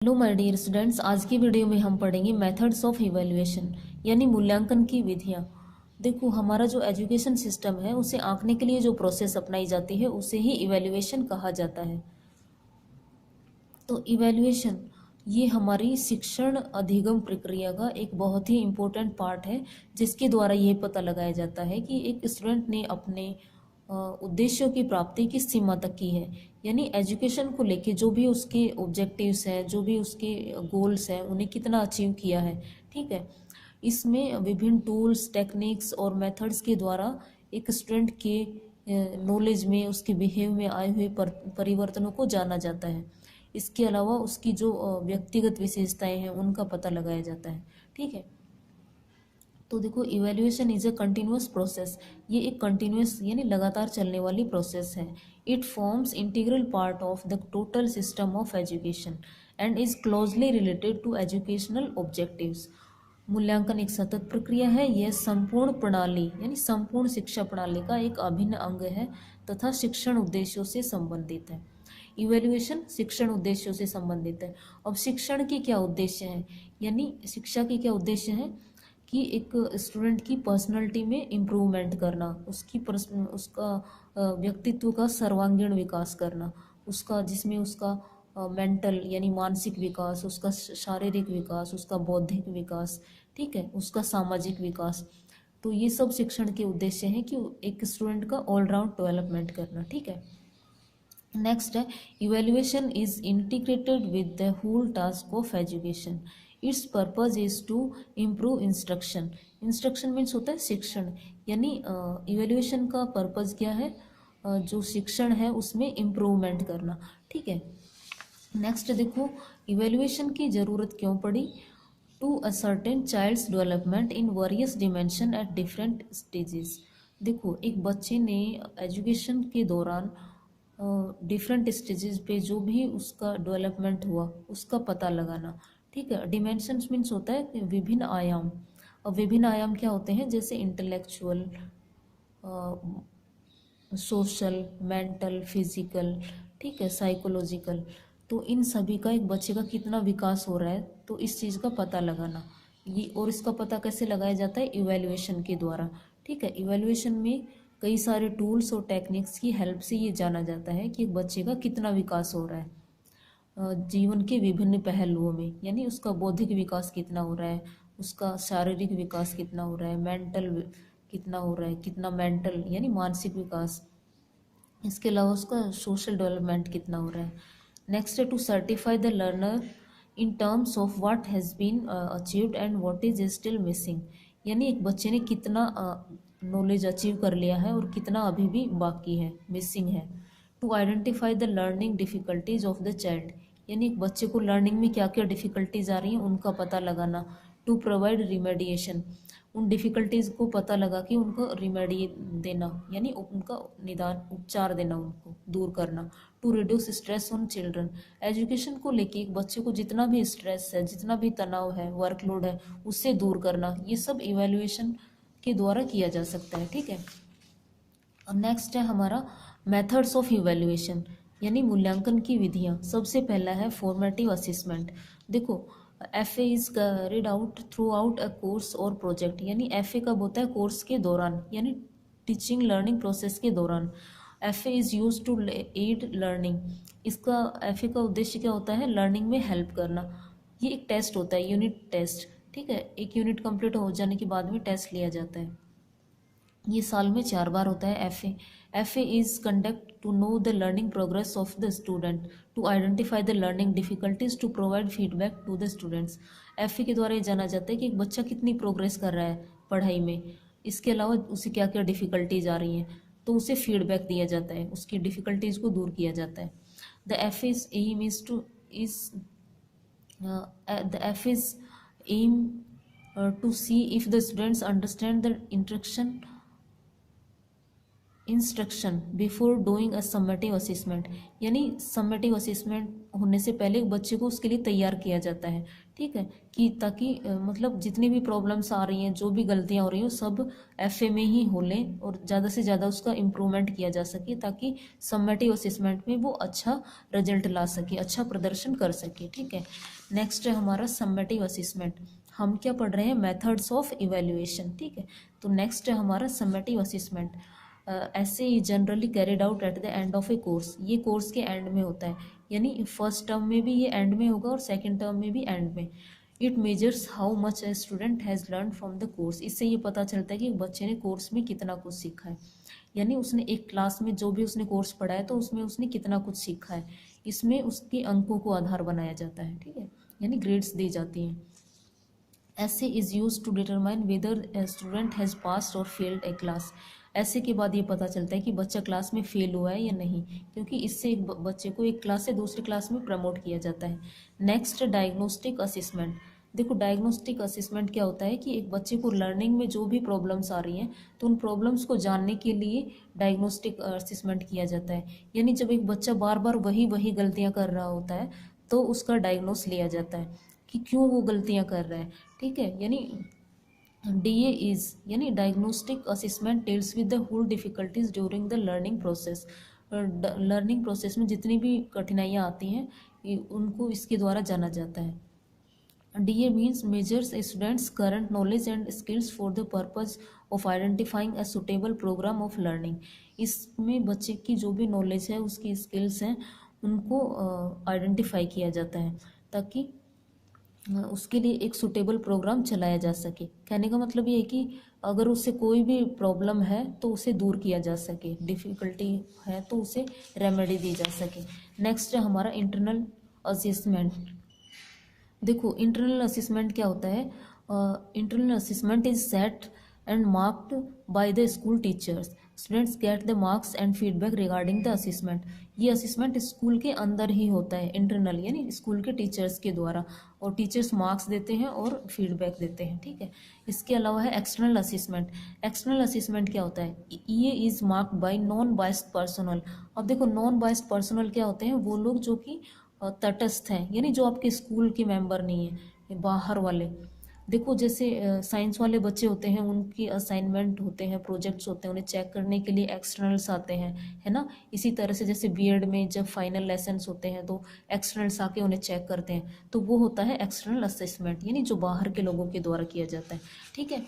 Hello my dear students, आज की video में हम पढ़ेंगे मेथड्स ऑफ इवैल्यूएशन यानी मूल्यांकन की विधियाँ। देखो, हमारा जो एजुकेशन सिस्टम है उसे आंकने के लिए जो प्रोसेस अपनाई जाती है उसे ही इवैल्यूएशन कहा जाता है। तो इवैल्यूएशन ये हमारी शिक्षण अधिगम प्रक्रिया का एक बहुत ही इम्पोर्टेंट पार्ट है, जिसके द्वारा ये पता लगाया जाता है कि एक स्टूडेंट ने अपने उद्देश्यों की प्राप्ति किस सीमा तक की है। यानी एजुकेशन को लेके जो भी उसके ऑब्जेक्टिव्स हैं, जो भी उसके गोल्स हैं, उन्हें कितना अचीव किया है। ठीक है, इसमें विभिन्न टूल्स, टेक्निक्स और मेथड्स के द्वारा एक स्टूडेंट के नॉलेज में, उसके बिहेव में आए हुए परिवर्तनों को जाना जाता है। इसके अलावा उसकी जो व्यक्तिगत विशेषताएं हैं उनका पता लगाया जाता है। ठीक है, तो देखो, evaluation is a continuous process. ये एक कंटिन्यूअस यानी लगातार चलने वाली प्रोसेस है। It forms integral part of the total system of education and is closely related to educational objectives. मूल्यांकन एक सतत प्रक्रिया है। यह संपूर्ण प्रणाली यानी संपूर्ण शिक्षा प्रणाली का एक अभिन्न अंग है तथा शिक्षण उद्देश्यों से संबंधित है। इवैल्यूएशन शिक्षण उद्देश्यों से संबंधित है। अब शिक्षण के क्या उद्देश्य हैं, यानी शिक्षा के क्या उद्देश्य हैं कि एक स्टूडेंट की पर्सनालिटी में इम्प्रूवमेंट करना, उसका व्यक्तित्व का सर्वांगीण विकास करना, उसका जिसमें उसका मेंटल यानी मानसिक विकास, उसका शारीरिक विकास, उसका बौद्धिक विकास, ठीक है, उसका सामाजिक विकास। तो ये सब शिक्षण के उद्देश्य हैं कि एक स्टूडेंट का ऑलराउंड डेवलपमेंट करना। ठीक है, नेक्स्ट है evaluation is integrated with the whole task of education. Its purpose is to improve instruction. Instruction means होता है शिक्षण, यानी इवेल्युएशन का पर्पज क्या है, जो शिक्षण है उसमें इम्प्रूवमेंट करना। ठीक है, नेक्स्ट देखो, इवेल्युएशन की ज़रूरत क्यों पड़ी। To ascertain child's development in various dimension at different stages. देखो, एक बच्चे ने एजुकेशन के दौरान डिफरेंट स्टेजेस पे जो भी उसका डेवलपमेंट हुआ उसका पता लगाना। ठीक है, डिमेंशंस मीन्स होता है कि विभिन्न आयाम। अब विभिन्न आयाम क्या होते हैं, जैसे इंटेलेक्चुअल, सोशल, मेंटल, फिजिकल, ठीक है, साइकोलॉजिकल। तो इन सभी का एक बच्चे का कितना विकास हो रहा है, तो इस चीज़ का पता लगाना ये, और इसका पता कैसे लगाया जाता है, इवैल्यूएशन के द्वारा। ठीक है, इवैल्यूएशन में कई सारे टूल्स और टेक्निक्स की हेल्प से ये जाना जाता है कि एक बच्चे का कितना विकास हो रहा है जीवन के विभिन्न पहलुओं में, यानी उसका बौद्धिक विकास कितना हो रहा है, उसका शारीरिक विकास कितना हो रहा है, मेंटल कितना हो रहा है, कितना मेंटल यानी मानसिक विकास, इसके अलावा उसका सोशल डेवलपमेंट कितना हो रहा है। नेक्स्ट है to certify the learner in terms of what has been achieved and what is still missing. यानी एक बच्चे ने कितना नॉलेज अचीव कर लिया है और कितना अभी भी बाकी है, मिसिंग है। To identify the learning difficulties of the child, यानी एक बच्चे को लर्निंग में क्या क्या डिफ़िकल्टीज आ रही हैं उनका पता लगाना। टू प्रोवाइड रिमेडिएशन, उन डिफ़िकल्टीज़ को पता लगा कि उनको रिमेडी देना, यानी उनका निदान उपचार देना, उनको दूर करना। To reduce stress on children, education को लेके एक बच्चे को जितना भी स्ट्रेस है, जितना भी तनाव है, वर्कलोड है, उससे दूर करना, ये सब इवैल्यूएशन के द्वारा किया जा सकता है। ठीक है, अब नेक्स्ट है हमारा मेथड्स ऑफ इवैल्यूएशन यानी मूल्यांकन की विधियाँ। सबसे पहला है फॉर्मेटिव असेसमेंट। देखो, F A is carried out through out a course और प्रोजेक्ट, यानी एफ ए कब होता है, कोर्स के दौरान, यानी टीचिंग लर्निंग प्रोसेस के दौरान। F A is used to aid learning, इसका एफ ए का उद्देश्य क्या होता है, लर्निंग में हेल्प करना। ये एक टेस्ट होता है, यूनिट टेस्ट। ठीक है, एक यूनिट कंप्लीट हो जाने के बाद में टेस्ट लिया जाता है, ये साल में 4 बार होता है। F A is conduct to know the learning progress of the student, to identify the learning difficulties, to provide feedback to the students. F A के द्वारा ये जाना जाता है कि एक बच्चा कितनी प्रोग्रेस कर रहा है पढ़ाई में, इसके अलावा उसे क्या क्या डिफ़िकल्टीज आ रही हैं, तो उसे फीडबैक दिया जाता है, उसकी डिफ़िकल्टीज़ को दूर किया जाता है। The F is aim is to is the F is aim to see if the students understand the instruction before doing a summative assessment, यानी summative assessment होने से पहले बच्चे को उसके लिए तैयार किया जाता है, ठीक है, कि ताकि मतलब जितनी भी प्रॉब्लम्स आ रही हैं, जो भी गलतियां हो रही हो, सब एफए में ही हो लें और ज़्यादा से ज़्यादा उसका इम्प्रूवमेंट किया जा सके, ताकि समेटिव असेसमेंट में वो अच्छा रिजल्ट ला सके, अच्छा प्रदर्शन कर सके, ठीक है। नेक्स्ट है हमारा समेटिव असेसमेंट। हम क्या पढ़ रहे हैं, मेथड्स ऑफ इवेल्युएशन, ठीक है। तो नेक्स्ट है हमारा समेटिव असेसमेंट। ऐसे ही generally carried out at the end of a course, ये कोर्स के एंड में होता है, यानी फर्स्ट टर्म में भी ये एंड में होगा और सेकेंड टर्म में भी एंड में। It measures how much A student has learn from the course, इससे ये पता चलता है कि बच्चे ने कोर्स में कितना कुछ सीखा है, यानी उसने एक क्लास में जो भी उसने कोर्स पढ़ा है तो उसमें उसने कितना कुछ सीखा है, इसमें उसके अंकों को आधार बनाया जाता है, ठीक है, यानी ग्रेड्स दी जाती हैं। SA is used to determine whether a student has passed और फेल्ड ए क्लास, ऐसे के बाद ये पता चलता है कि बच्चा क्लास में फेल हुआ है या नहीं, क्योंकि इससे एक बच्चे को एक क्लास से दूसरी क्लास में प्रमोट किया जाता है। Next diagnostic assessment. देखो डायग्नोस्टिक असेसमेंट क्या होता है कि एक बच्चे को लर्निंग में जो भी प्रॉब्लम्स आ रही हैं तो उन प्रॉब्लम्स को जानने के लिए डायग्नोस्टिक असेसमेंट किया जाता है, यानी जब एक बच्चा बार बार वही वही गलतियां कर रहा होता है तो उसका डायग्नोस लिया जाता है कि क्यों वो गलतियां कर रहा है, ठीक है। यानी DA इज यानी diagnostic assessment tells with the whole difficulties during the learning process. Learning process में जितनी भी कठिनाइयाँ आती हैं उनको इसके द्वारा जाना जाता है। DA means measures a student's current knowledge and skills for the purpose of identifying a suitable program of learning। इसमें बच्चे की जो भी नॉलेज है, उसकी स्किल्स हैं, उनको आइडेंटिफाई किया जाता है ताकि उसके लिए एक सुटेबल प्रोग्राम चलाया जा सके। कहने का मतलब ये है कि अगर उससे कोई भी प्रॉब्लम है तो उसे दूर किया जा सके, डिफ़िकल्टी है तो उसे रेमेडी दी जा सके। नेक्स्ट है हमारा इंटरनल असेसमेंट। देखो इंटरनल असेसमेंट क्या होता है, internal assessment is set and marked by the school teachers. Students get the marks and feedback regarding the assessment. ये असेसमेंट स्कूल के अंदर ही होता है, इंटरनल यानी स्कूल के टीचर्स के द्वारा, और टीचर्स मार्क्स देते हैं और फीडबैक देते हैं, ठीक है। इसके अलावा है एक्सटर्नल असेसमेंट। एक्सटर्नल असेसमेंट क्या होता है, ये is marked by non biased personal. अब देखो नॉन बायस्ड पर्सनल क्या होते हैं, वो लोग जो कि तटस्थ हैं, यानी जो आपके स्कूल के मेंबर नहीं हैं, बाहर वाले। देखो जैसे साइंस वाले बच्चे होते हैं, उनकी असाइनमेंट होते हैं, प्रोजेक्ट्स होते हैं, उन्हें चेक करने के लिए एक्सटर्नल्स आते हैं, है ना। इसी तरह से जैसे बीएड में जब फाइनल लेसन्स होते हैं तो एक्सटर्नल्स आके उन्हें चेक करते हैं, तो वो होता है एक्सटर्नल असेसमेंट, यानी जो बाहर के लोगों के द्वारा किया जाता है, ठीक है।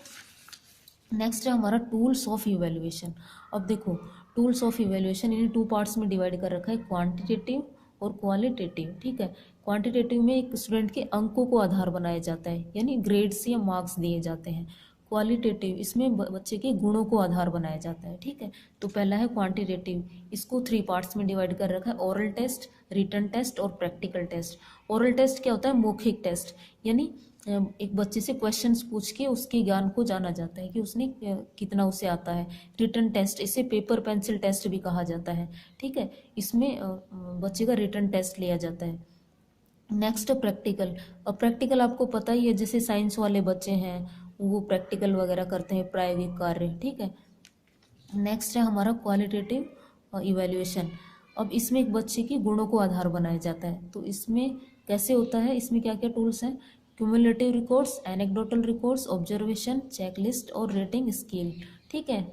नेक्स्ट है हमारा टूल्स ऑफ इवेल्युएशन। अब देखो टूल्स ऑफ इवेल्युएशन इन्हें 2 पार्ट्स में डिवाइड कर रखा है, क्वांटिटेटिव और क्वालिटेटिव, ठीक है। क्वांटिटेटिव में एक स्टूडेंट के अंकों को आधार बनाया जाता है, यानी ग्रेड्स या मार्क्स दिए जाते हैं। क्वालिटेटिव इसमें बच्चे के गुणों को आधार बनाया जाता है, ठीक है। तो पहला है क्वांटिटेटिव, इसको 3 पार्ट्स में डिवाइड कर रखा है, ओरल टेस्ट, रिटन टेस्ट और प्रैक्टिकल टेस्ट। ओरल टेस्ट क्या होता है, मौखिक टेस्ट, यानी एक बच्चे से क्वेश्चंस पूछ के उसके ज्ञान को जाना जाता है कि उसने कितना उसे आता है। रिटन टेस्ट, इसे पेपर पेंसिल टेस्ट भी कहा जाता है, ठीक है। इसमें बच्चे का रिटन टेस्ट लिया जाता है। Next practical. अब प्रैक्टिकल आपको पता ही है, जैसे साइंस वाले बच्चे हैं वो प्रैक्टिकल वगैरह करते हैं, प्रायोगिक कार्य, ठीक है। नेक्स्ट है हमारा क्वालिटेटिव इवैल्यूएशन। अब इसमें एक बच्चे के गुणों को आधार बनाया जाता है, तो इसमें कैसे होता है, इसमें क्या क्या टूल्स हैं, cumulative records, anecdotal records, observation, checklist और रेटिंग स्केल, ठीक है।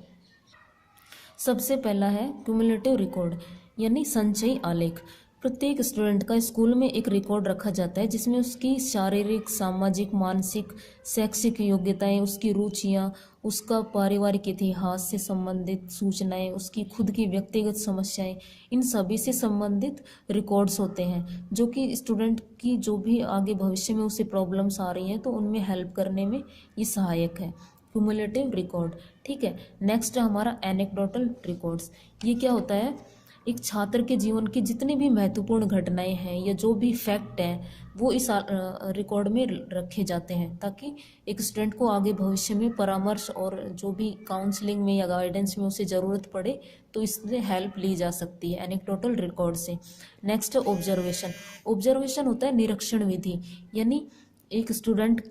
सबसे पहला है क्यूमुलेटिव रिकॉर्ड, यानी संचयी आलेख। प्रत्येक स्टूडेंट का स्कूल में एक रिकॉर्ड रखा जाता है जिसमें उसकी शारीरिक, सामाजिक, मानसिक, शैक्षिक योग्यताएं, उसकी रुचियां, उसका पारिवारिक इतिहास से संबंधित सूचनाएं, उसकी खुद की व्यक्तिगत समस्याएं, इन सभी से संबंधित रिकॉर्ड्स होते हैं जो कि स्टूडेंट की जो भी आगे भविष्य में उसे प्रॉब्लम्स आ रही हैं तो उनमें हेल्प करने में ये सहायक है, क्यूमुलेटिव रिकॉर्ड, ठीक है। नेक्स्ट है हमारा एनेक्डोटल रिकॉर्ड्स। ये क्या होता है, एक छात्र के जीवन की जितनी भी महत्वपूर्ण घटनाएं हैं या जो भी फैक्ट हैं वो इस रिकॉर्ड में रखे जाते हैं ताकि एक स्टूडेंट को आगे भविष्य में परामर्श और जो भी काउंसलिंग में या गाइडेंस में उसे ज़रूरत पड़े तो इससे हेल्प ली जा सकती है एनेक्डोटल रिकॉर्ड से। Next observation. ऑब्जर्वेशन होता है निरीक्षण विधि, यानी एक स्टूडेंट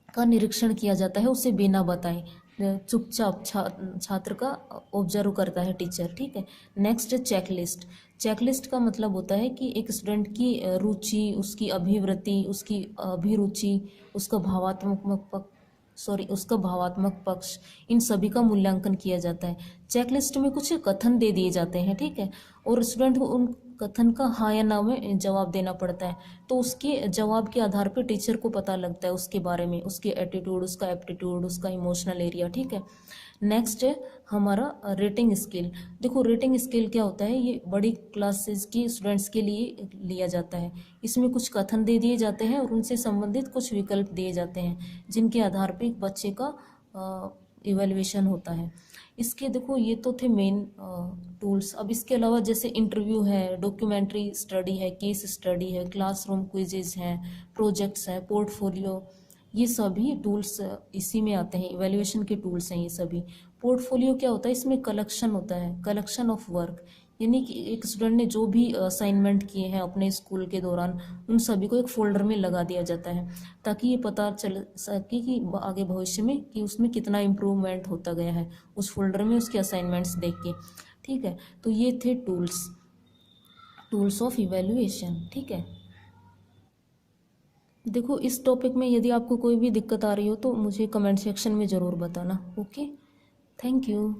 का निरीक्षण किया जाता है उसे बिना बताए चुपचाप छात्र का ऑब्जर्व करता है टीचर, ठीक है। नेक्स्ट है चेकलिस्ट। चेकलिस्ट का मतलब होता है कि एक स्टूडेंट की रुचि, उसकी अभिवृत्ति, उसकी अभिरुचि, उसका उसका भावात्मक पक्ष, इन सभी का मूल्यांकन किया जाता है। चेकलिस्ट में कुछ कथन दे दिए जाते हैं, ठीक है, और स्टूडेंट को उन कथन का हाँ या ना में जवाब देना पड़ता है। तो उसके जवाब के आधार पर टीचर को पता लगता है उसके बारे में, उसके एटीट्यूड, उसका एप्टीट्यूड, उसका इमोशनल एरिया, ठीक है। नेक्स्ट है हमारा रेटिंग स्केल। देखो रेटिंग स्केल क्या होता है, ये बड़ी क्लासेस की स्टूडेंट्स के लिए लिया जाता है। इसमें कुछ कथन दे दिए जाते हैं और उनसे संबंधित कुछ विकल्प दिए जाते हैं जिनके आधार पर एक बच्चे का इवैल्यूएशन होता है। इसके देखो ये तो थे मेन टूल्स। अब इसके अलावा जैसे इंटरव्यू है, डॉक्यूमेंट्री स्टडी है, केस स्टडी है, क्लासरूम क्विजेज हैं, प्रोजेक्ट्स हैं, पोर्टफोलियो, ये सभी टूल्स इसी में आते हैं, इवैल्यूएशन के टूल्स हैं ये सभी। पोर्टफोलियो क्या होता है, इसमें कलेक्शन होता है, कलेक्शन ऑफ वर्क, यानी कि एक स्टूडेंट ने जो भी असाइनमेंट किए हैं अपने स्कूल के दौरान उन सभी को एक फोल्डर में लगा दिया जाता है ताकि ये पता चल सके कि आगे भविष्य में कि उसमें कितना इम्प्रूवमेंट होता गया है उस फोल्डर में उसके असाइनमेंट्स देख के, ठीक है। तो ये थे टूल्स ऑफ इवैल्यूएशन, ठीक है। देखो इस टॉपिक में यदि आपको कोई भी दिक्कत आ रही हो तो मुझे कमेंट सेक्शन में ज़रूर बताना। Okay, thank you.